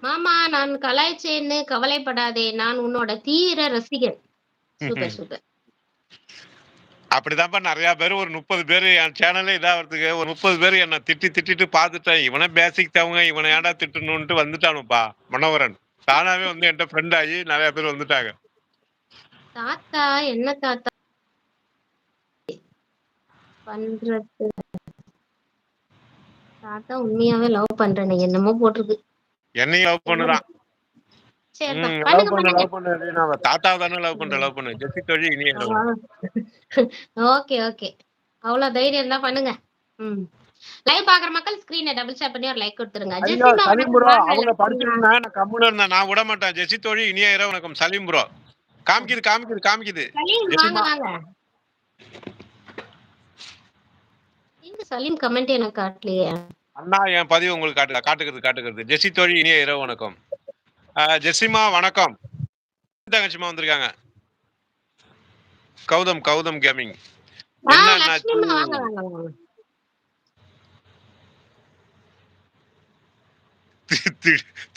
மாமா நான் கலாய்ச்சேன்னு கவலைப்படாதே. நான் உன்னோட தீவிர ரசிகன். Super, super. அப்படிதான்ப்பா நெறைய பேரு ஒரு 30 பேரு என் சேனலே இதாவறதுக்கு ஒரு 30 பேரு என்ன திட்டிட்டு பார்த்துட்டேன். இவன பேசிக் தவங்க இவன ஏன்டா திட்டணுன்ட்டு வந்துட்டானுப்பா மனோகரன். தானாவே வந்து என்ட்ட ஃப்ரெண்ட் ஆயி நெறைய பேர் வந்துட்டாங்க. தாத்தா என்ன தாத்தா பண்றது? தாத்தா உண்மையாவே லவ் பண்றேன்னு என்னமோ போட்டிருக்கு. என்னையும் லவ் பண்ணுதான். சரிதான். லவ் பண்ணுங்க, பண்ணு பண்ணுங்க. அப்டின்னா தாத்தாவ தானே லவ் பண்ணு. ஜெசி தோழி இனிய இரவு. Okay, okay. அவ்ளோ தைரியம் இருந்தா பண்ணுங்க. ம். லைவ் பாக்குற மக்கள் ஸ்கிரீன டபுள் ஷேர் பண்ணி ஒரு லைக் குடுத்துருங்க. ஐயோ! ஜெசிமா சலீம் வணக்கம் ப்ரோ வாங்க அவங்க லட்சுமிமா. படிச்சுட்டு இருந்தாங்க. நான் கம்முனு இருந்தேன். நான் விடமாட்டேன். ஜெசி தோழி இனிய இரவு வணக்கம். சலீம் ப்ரோ. காமிக்குது. சலீம் வாங்க, ஜெசிமா வாங்க. எங்க சலீம் கமெண்ட் எனக்கு காட்டலையே. அண்ணா என் பதிவு உங்களுக்கு காட்டுகிறது. ஜெசி தோழி இனிய இரவு வணக்கம். ஜெசிமா வணக்கம். தங்கச்சிமா வந்திருக்காங்க. கௌதம் கேமிங். என்னாச்சு? லட்சுமிமா வாங்க, வாங்க, வாங்க.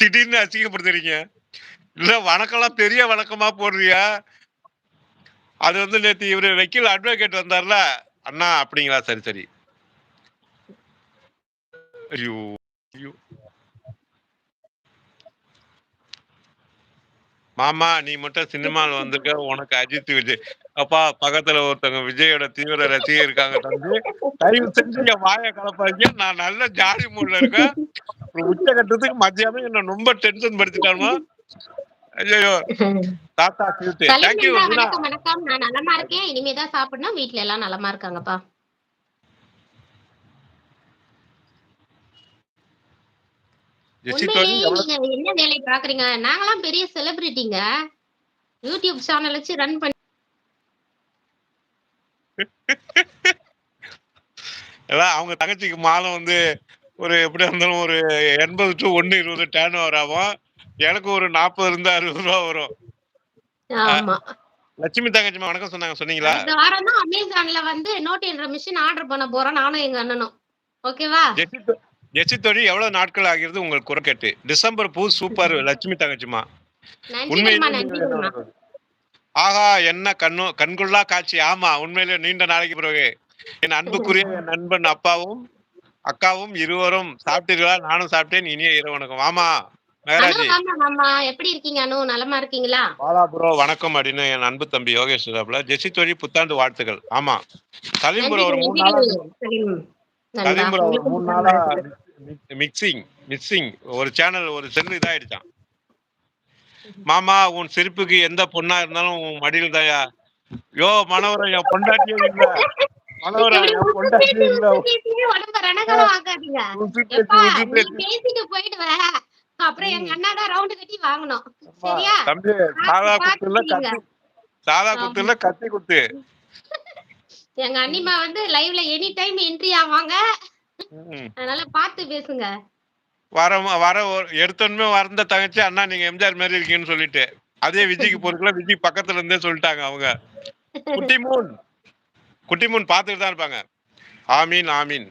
திடீர்னு அசிங்கப்படுத்துறீங்க. இல்ல வணக்கம்லாம் பெரிய வணக்கமா போடுறியா? அது வந்து நேத்து இவரு வக்கீல் அட்வொகேட் வந்தார்ல. அண்ணா அப்படிங்களா? சரி. ஐயோ! மாமா நீ மட்டும் சினிமால வந்திருக்க. உனக்கு அஜித், விஜய். அப்பா பக்கத்துல ஒருத்தவங்க விஜயோட தீவிர ரசிகர் இருக்காங்க தம்பி. தயவு செஞ்சு என் வாய கலப்பாதீங்க. நான் நல்ல ஜாலி மூட்ல இருக்கேன். ஒரு உச்சகட்டத்துக்கு மத்தியானம் என்ன ரொம்ப டென்ஷன் படுத்திட்டானுமா. ஐயையோ! தாத்தா கியூட். சலீம் தேங்க் யூ நண்பா மீனா. வணக்கம். நான் நலமா இருக்கேன். இனிமே தான் சாப்பிடணும். வீட்ல எல்லாம் நலமா இருக்காங்கப்பா. ஜெசி தோழி உண்மையிலேயே நீங்க என்ன வேலை பாக்குறீங்க? நாங்கலாம் பெரிய செலிபிரிட்டிங்க. யூடியூப் சேனல் வச்சு ரன் பண்ணி அவங்க தங்கச்சிக்கு மாதம் வந்து ஒரு எப்படியா இருந்தாலும் ஒரு 80 to 120 டர்ன் ஓவர் ஆகும். எனக்கு ஒரு 40 இருந்து 60 ரூபா வரும். ஆமா. லட்சுமி தங்கச்சிமா வணக்கம் சொன்னீங்களா? அடுத்த வாரம் தான் அமேசான்ல வந்து நோட் என்ற மிஷின் ஆர்டர் பண்ண போறோம். நானும் எங்க அண்ணனும். ஓகேவா? ஜெசி தோழி எவ்வளவு நாட்கள் ஆகிறது உங்களுக்கு குறுக்கேட்டு? டிசம்பர் பூ சூப்பர் லட்சுமி தங்கச்சிமா. நன்றிகள்மா, உண்மையிலேயே நீங்கள் என்ன நன்றிகள்மா. வணக்கம். ஆஹா என்ன கண்கொள்ளா காட்சி. ஆமா உண்மையிலேயே நீண்ட நாளைக்கு பிறகு என் அன்புக்குரிய என் நண்பன் அப்பாவும் அக்காவும் இருவரும் சாப்பிட்டீர்களா? நானும் சாப்பிட்டேன். இனிய இரவு வணக்கம். ஆமா அனு மெகராஜி. ஆமாமா. எப்படி இருக்கீங்க அனு? நலமா இருக்கீங்களா? பாலா ப்ரோ வணக்கம் அப்படின்னு என் அன்பு தம்பி யோகேஷ் சொல்றாப்புல. ஜெசி தோழி புத்தாண்டு வாழ்த்துக்கள். ஆமா சலீம் ப்ரோ ஒரு 3 நாளா நன்றிகள் சலீம் நண்பா. சலீம் ப்ரோ ஒரு உங்களுக்கும் 3 புத்தாண்டு நாளா வாழ்த்துக்கள். மிக்சிங் ஒரு சேனல் ஒரு செல்லு இதாயிடுச்சான். மாமா உன் சிரிப்புக்கு எந்த பொண்ணா இருந்தாலும் உன் மடியில் தாயா. யோ மனோகரன் என் பொண்டாட்டியே இல்ல. மனோகரன் இப்படி என் உசு பொண்டாட்டியே பேத்தி இல்ல. உசு பேத்தியே உடம்ப ரணகலம் ஆக்காதீங்க. எப்பா உசு நீ பேத்தி. பேசிட்டு போயிடுவ. அப்புறம் எங்க அண்ணா தான் ரவுண்டு கட்டி வாங்கணும். ஆமா சரியா? தம்பி பாத்து பாத்து செய்யுங்க. சாதா குத்து ஆமா. இல்ல கத்தி குத்து. எங்க அண்ணிமா வந்து லைவ்ல எனி டைம் என்ட்ரி ஆவாங்க. அதனால பாத்து பேசுங்க. வர எடுத்தோன்மே வந்த தங்கச்சி அண்ணா நீங்க எம்ஜிஆர் மாதிரி இருக்கீங்கன்னு சொல்லிட்டு அதே விஜய்க்கு போறதுக்குள்ள விஜய் பக்கத்துல இருந்தே சொல்லிட்டாங்க அவங்க. குட்டி மூன் பாத்துட்டு தான் இருப்பாங்க. ஆமீன்.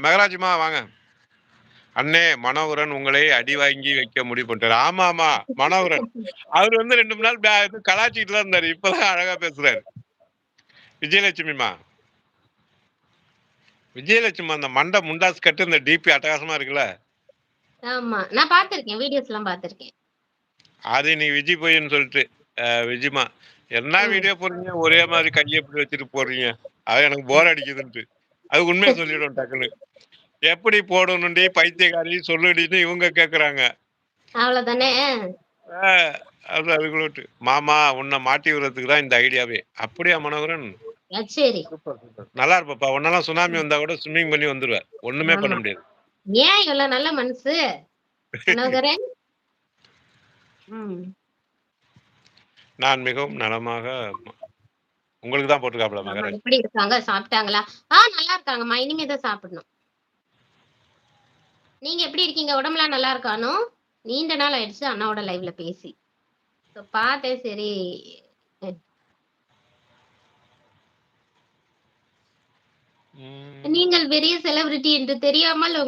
மெகராஜிமா வாங்க. அண்ணே மனோகரன் உங்களை அடி வாங்கி வைக்க முடிவு பண்ணிட்டாரு. ஆமா மனோகரன் அவர் வந்து 2 நாள் கலாச்சிட்டு தான் இருந்தாரு. இப்பதான் அழகா பேசுறாரு. விஜயலட்சுமிமா அந்த மண்டை முண்டாஸ் கட்டு இந்த டிபி அட்டகாசமா இருக்குல்ல. ஆமா. நான் பாத்திருக்கேன். வீடியோஸ் எல்லாம் பாத்திருக்கேன். அது நீ விஜய் போயின்னு சொல்லிட்டு விஜயமா என்ன வீடியோ போடுறீங்க ஒரே மாதிரி கையை எப்படி வச்சுட்டு போடுறீங்க அது எனக்கு போர் அடிக்குதுன்ட்டு அது உண்மையை சொல்லிடும் டக்குன்னு. எப்படி போடணும்டி பைத்தியக்காரி சொல்லுடின்னு இவங்க கேக்குறாங்க. அவ்வளவுதானே. அதுக்குள்ளட்டு மாமா உன்னை மாட்டி விடுறதுக்கு தான் இந்த ஐடியாவே. அப்படியா மனோகரன்? சரி. நல்லா இருப்பா. உன்னெல்லாம் சுனாமி வந்தா கூட ஸ்விம்மிங் பண்ணி வந்துருவேன். ஒண்ணுமே பண்ண முடியாது. ஏன் இவ்வளவு நல்ல மனசு மனோகரன்? நான் மிகவும் நலமாக. உங்களுக்கு தான் போட்டுருக்காப்ல மகராஜ். எப்படி இருக்காங்க? சாப்பிட்டாங்களா? நல்லா இருக்காங்கம்மா. இனிமேதான் சாப்பிடணும். நீங்க எப்படி இருக்கீங்க? உடம்புலாம் நல்லா இருக்கானோ? நீண்ட நாள் ஆயிடுச்சு அண்ணாவோட லைவ்ல பேசி. பார்த்தேன் சரி. நீங்கள் பெரிய செலிபிரிட்டி என்று தெரியாமல்